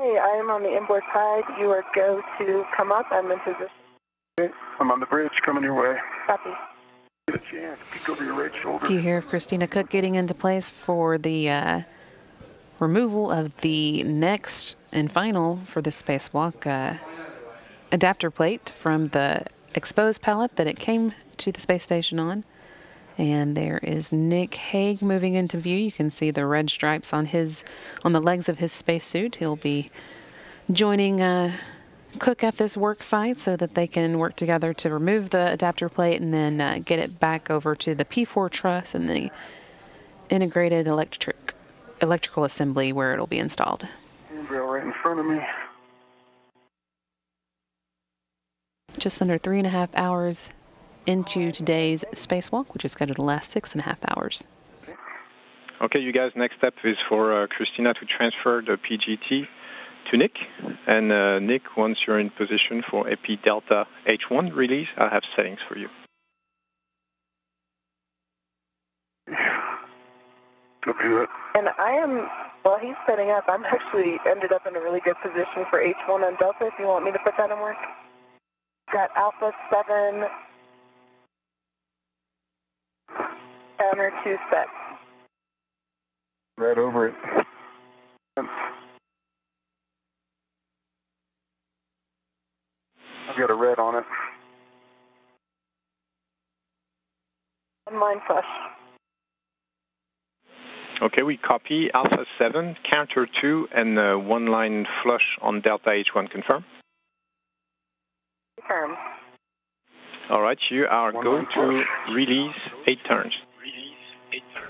Hey, I am on the inboard side. You are go to come up. I'm in position. Okay, I'm on the bridge, coming your way. Copy. Get a chance, peek over your right shoulder. View here of Christina Koch getting into place for the removal of the next and final for the spacewalk adapter plate from the exposed pallet that it came to the space station on. And there is Nick Hague moving into view. You can see the red stripes on the legs of his spacesuit. He'll be joining Cook at this work site so that they can work together to remove the adapter plate and then get it back over to the P4 truss and the integrated electrical assembly where it'll be installed. Handrail right in front of me. Just under 3.5 hours into today's spacewalk, which is scheduled to last 6.5 hours. Okay, you guys, next step is for Christina to transfer the PGT to Nick. And Nick, once you're in position for AP Delta H1 release, I'll have settings for you. And I am, while he's setting up, I'm actually ended up in a really good position for H1 on Delta, if you want me to put that in work. Got Alpha 7, counter 2 set. Right over it. I've got a red on it. One line flush. Okay, we copy Alpha 7, counter 2, and one line flush on Delta H1. Confirm? Confirm. All right, you are go to release 8 turns.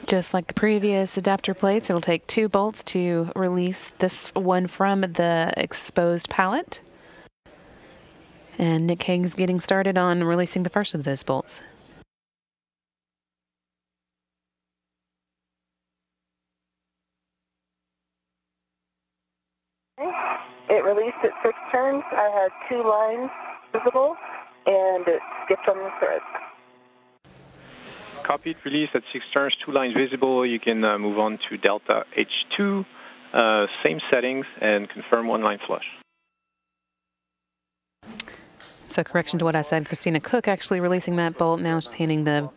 Just like the previous adapter plates, it'll take 2 bolts to release this one from the exposed pallet. And Nick Hague's getting started on releasing the first of those bolts. It released at 6 turns. I had 2 lines visible, and it skipped on the thread. Copied, release at 6 turns, 2 lines visible. You can move on to Delta H2, same settings, and confirm 1 line flush. So correction to what I said, Christina Koch actually releasing that bolt. Now she's handing the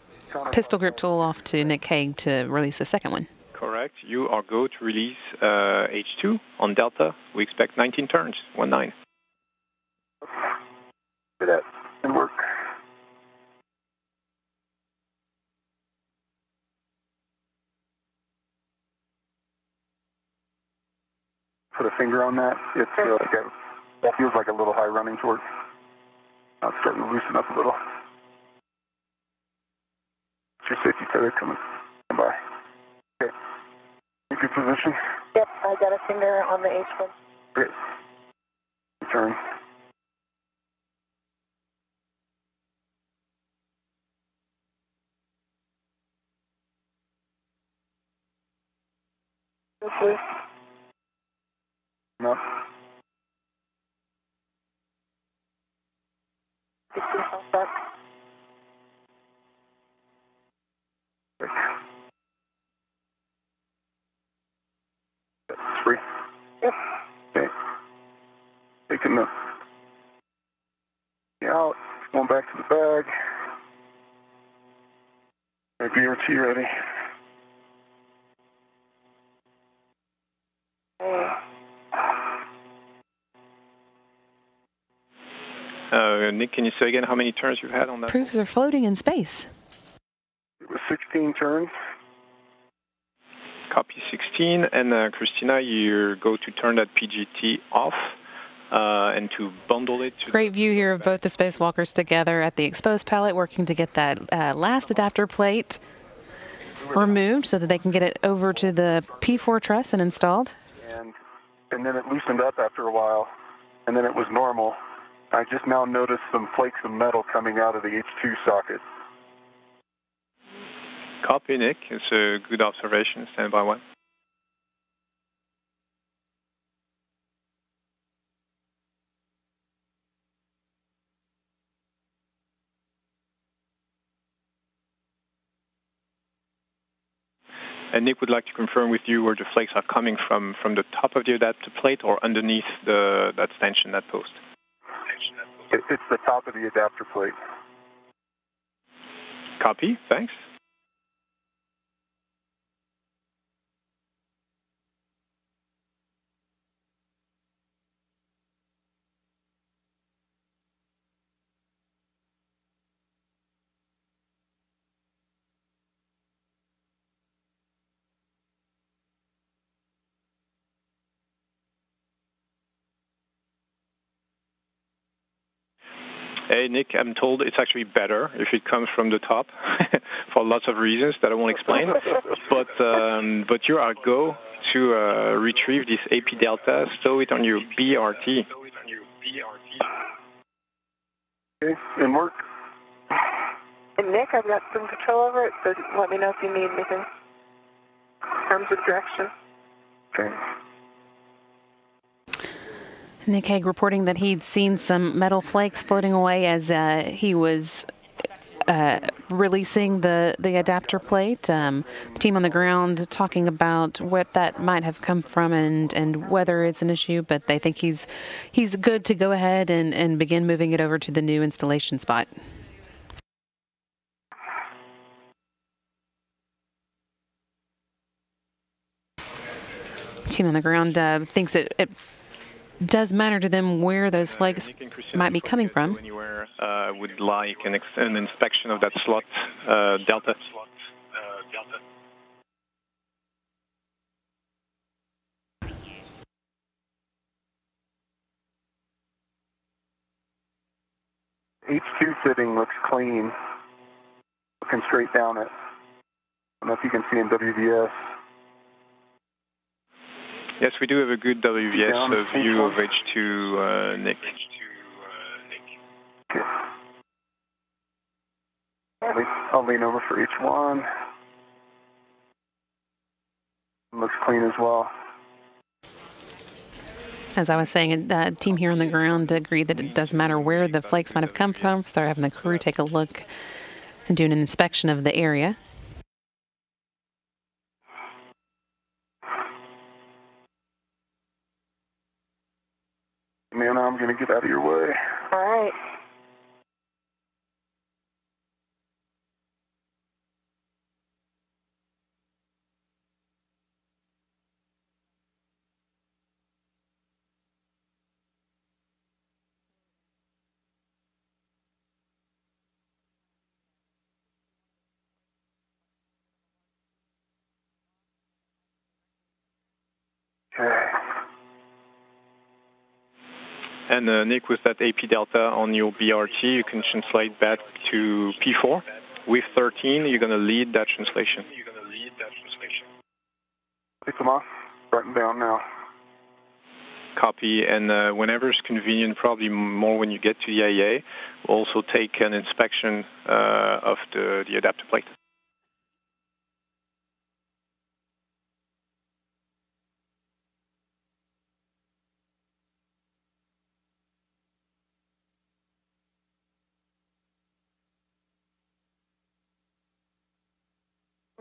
pistol grip tool off to Nick Hague to release the second one. Correct. You are go to release H2 on Delta. We expect 19 turns, 1-9. Look at that. Good work. Put a finger on that. It's that feels like a little high running torque. Now it's starting to loosen up a little. It's your safety tether coming by. Okay. Take your position. Yep, I got a finger on the H1. Great. Return. Loose. No. That's free. Yep. Okay. Taking the out, going back to the bag. Our BRT ready. Nick, can you say again how many turns you've had on that? Proves they're floating in space. It was 16 turns. Copy 16, and Christina, you go to turn that PGT off and to bundle it. Great view here of both the spacewalkers together at the exposed pallet, working to get that last adapter plate removed so that they can get it over to the P4 truss and installed. And then it loosened up after a while, and then it was normal. I just now noticed some flakes of metal coming out of the H2 socket. Copy, Nick. It's a good observation. Stand by 1. And Nick would like to confirm with you where the flakes are coming from the top of the adapter plate or underneath that stanchion, that post? It's the top of the adapter plate. Copy, thanks. Hey, Nick, I'm told it's actually better if it comes from the top for lots of reasons that I won't explain. But you are go to retrieve this AP delta, stow it on your BRT. Okay, and work. And Nick, I've got some control over it, so let me know if you need anything in terms of direction. Okay. Nick Hague reporting that he'd seen some metal flakes floating away as he was releasing the adapter plate. The team on the ground talking about what that might have come from and whether it's an issue, but they think he's good to go ahead and begin moving it over to the new installation spot. Team on the ground thinks it does matter to them where those flakes might be coming from. Anywhere would like an inspection of that slot delta. H2 fitting looks clean. Looking straight down it. I don't know if you can see in WVS. Yes, we do have a good WVS view of H2, Nick. Okay. I'll lean over for H1. Looks clean as well. As I was saying, the team here on the ground agreed that it doesn't matter where the flakes might have come from. Start having the crew take a look and doing an inspection of the area. Man, I'm going to get out of your way. All right. Okay. And Nick, with that AP delta on your BRT, you can translate back to P4. With 13, you're going to lead that translation. Hey, come on. Writing down now. Copy, and whenever it's convenient, probably more when you get to the IA, we'll also take an inspection of the adapter plate.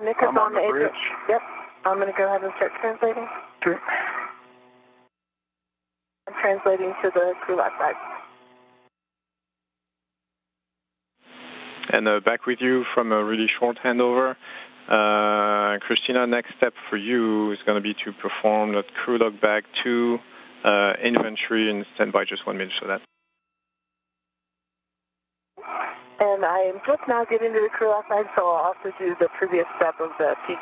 Nick is on the bridge. Yep. I'm going to go ahead and start translating. Okay. I'm translating to the crew left side. And back with you from a really short handover. Christina, next step for you is going to be to perform that crew log back to inventory and stand by just 1 minute for that. And I am just now getting to the crew outside, so I'll also do the previous step of the PG.